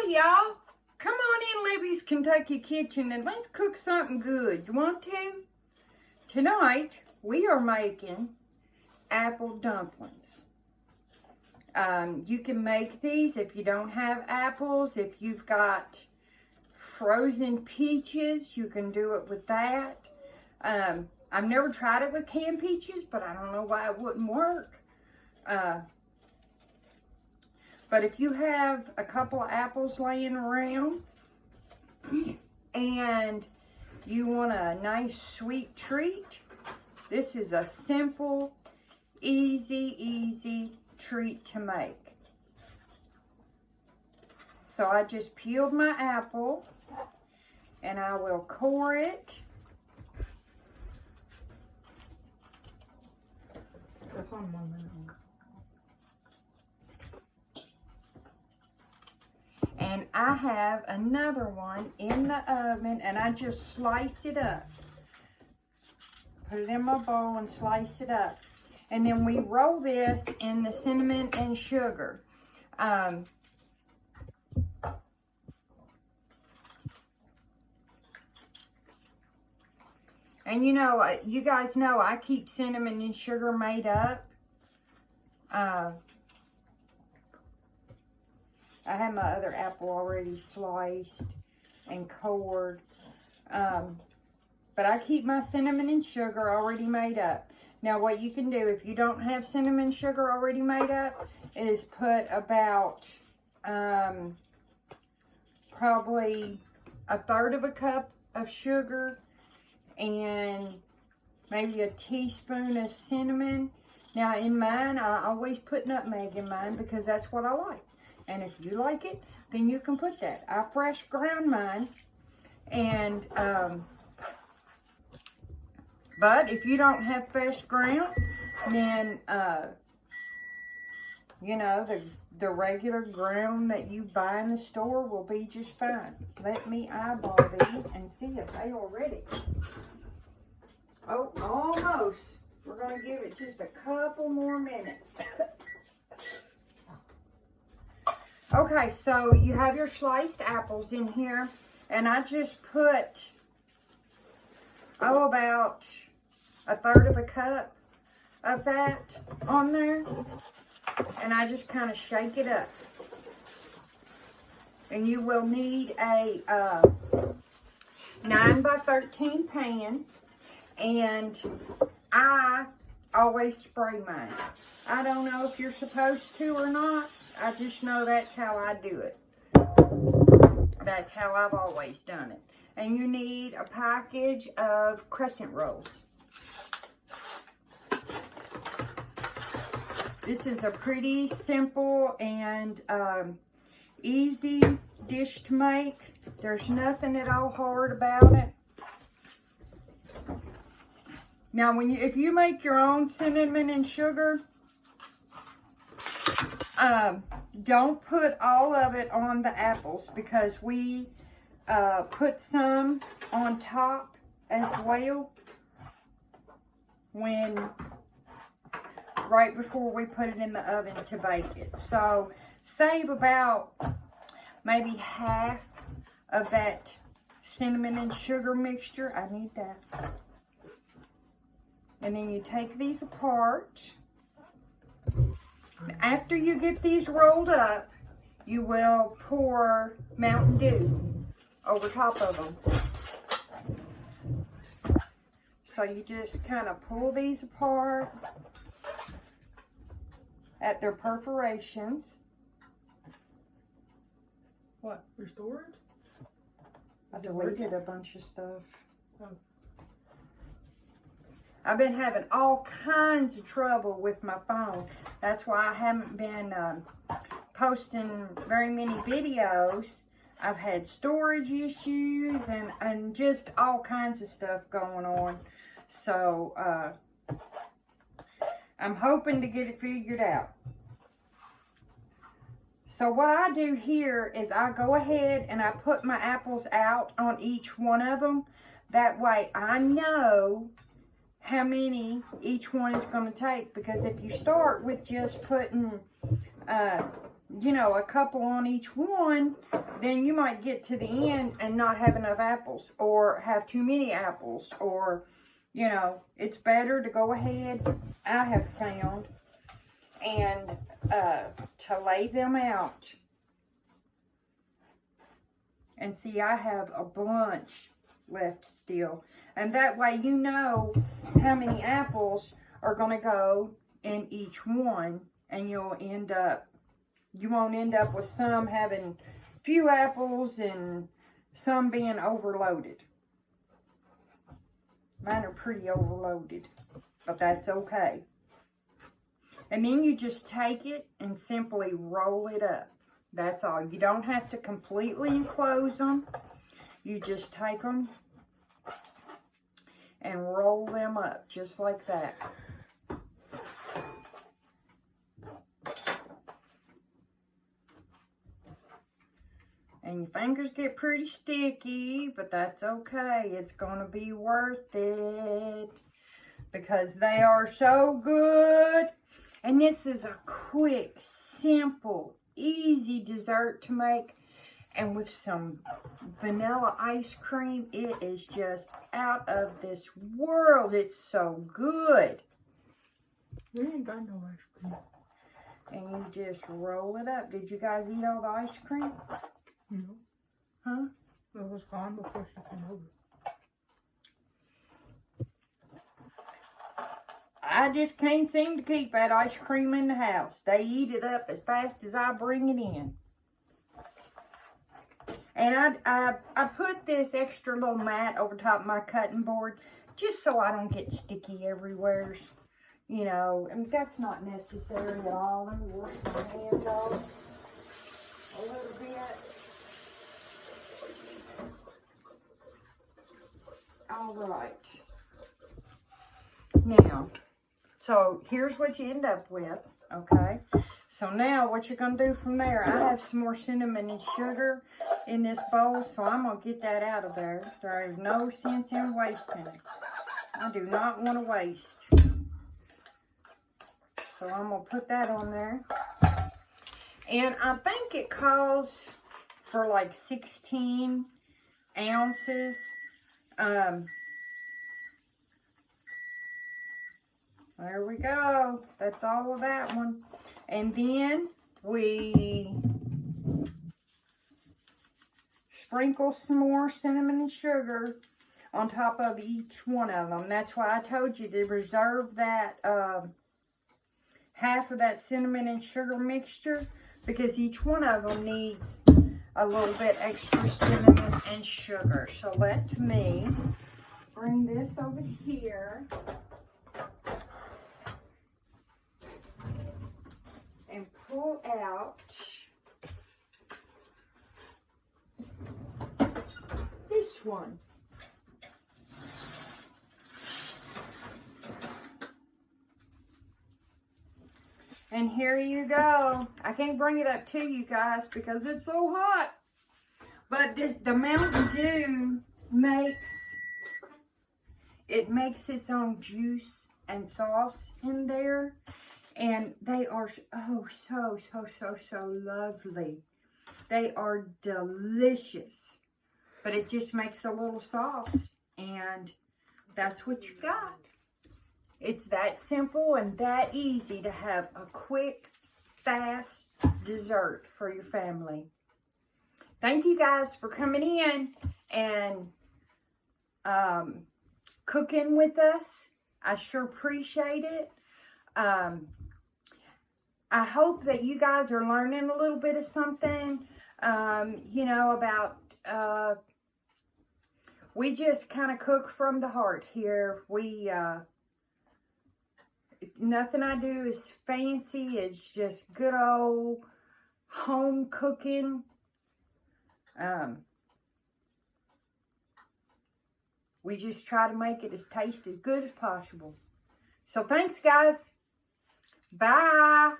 Hi, y'all. Come on in Libby's Kentucky Kitchen and let's cook something good. You want to? Tonight, we are making apple dumplings. You can make these if you don't have apples. If you've got frozen peaches, you can do it with that. I've never tried it with canned peaches, but I don't know why it wouldn't work. But if you have a couple of apples laying around and you want a nice sweet treat, this is a simple, easy treat to make. So I just peeled my apple and I will core it. That's on 1 minute. And I have another one in the oven and I just slice it up. Put it in my bowl and slice it up. And then we roll this in the cinnamon and sugar. And you know, you guys know I keep cinnamon and sugar made up. I have my other apple already sliced and cored. But I keep my cinnamon and sugar already made up. Now what you can do if you don't have cinnamon and sugar already made up is put about probably 1/3 of a cup of sugar and maybe a teaspoon of cinnamon. Now in mine, I always put nutmeg in mine because that's what I like. And if you like it, then you can put that. I fresh ground mine. And, but if you don't have fresh ground, then, you know, the regular ground that you buy in the store will be just fine. Let me eyeball these and see if they are ready. Oh, almost. We're going to give it just a couple more minutes. Okay, so you have your sliced apples in here, and I just put, about 1/3 of a cup of that on there, and I just kind of shake it up. And you will need a 9 by 13 pan, and I always spray mine. I don't know if you're supposed to or not. I just know that's how I do it. That's how I've always done it. And you need a package of crescent rolls. This is a pretty simple and easy dish to make. There's nothing at all hard about it. Now, if you make your own cinnamon and sugar, don't put all of it on the apples because we put some on top as well right before we put it in the oven to bake it. So save about maybe half of that cinnamon and sugar mixture. I need that. And then you take these apart. After you get these rolled up, you will pour Mountain Dew over top of them. So you just kind of pull these apart at their perforations. What, for storage? I deleted a bunch of stuff. Oh. I've been having all kinds of trouble with my phone. That's why I haven't been posting very many videos. I've had storage issues and just all kinds of stuff going on. So, I'm hoping to get it figured out. So what I do here is I go ahead and I put my apples out on each one of them. That way I know how many each one is going to take, because if you start with just putting you know, a couple on each one, then you might get to the end and not have enough apples, or have too many apples, or, you know, it's better to go ahead, I have found, and to lay them out. And see, I have a bunch left still. And that way you know how many apples are going to go in each one. And you won't end up with some having few apples and some being overloaded. Mine are pretty overloaded, but that's okay. And then you just take it and simply roll it up. That's all. You don't have to completely enclose them. You just take them and roll them up just like that. And your fingers get pretty sticky, but that's okay. It's going to be worth it because they are so good. And this is a quick, simple, easy dessert to make. And with some vanilla ice cream, it is just out of this world. It's so good. We ain't got no ice cream. And you just roll it up. Did you guys eat all the ice cream? No. Huh? It was gone before she came over. I just can't seem to keep that ice cream in the house. They eat it up as fast as I bring it in. And I put this extra little mat over top of my cutting board just so I don't get sticky everywhere. You know, and that's not necessary at all. Let me wash my hands off a little bit. All right. Now, so here's what you end up with, okay? So now what you're going to do from there, I have some more cinnamon and sugar in this bowl, so I'm going to get that out of there. There is no sense in wasting it. I do not want to waste. So I'm going to put that on there. And I think it calls for like 16 ounces. There we go. That's all of that one. And then we sprinkle some more cinnamon and sugar on top of each one of them. That's why I told you to reserve that half of that cinnamon and sugar mixture, because each one of them needs a little bit extra cinnamon and sugar. So let me bring this over here and pull out this one. And here you go. I can't bring it up to you guys because it's so hot. But the Mountain Dew makes its own juice and sauce in there. And they are so lovely. They are delicious. But it just makes a little sauce. And that's what you got. It's that simple and that easy to have a quick, fast dessert for your family. Thank you guys for coming in and cooking with us. I sure appreciate it. I hope that you guys are learning a little bit of something, you know, about, we just kind of cook from the heart here. Nothing I do is fancy. It's just good old home cooking. We just try to make it as tasty as good as possible. So thanks, guys. Bye.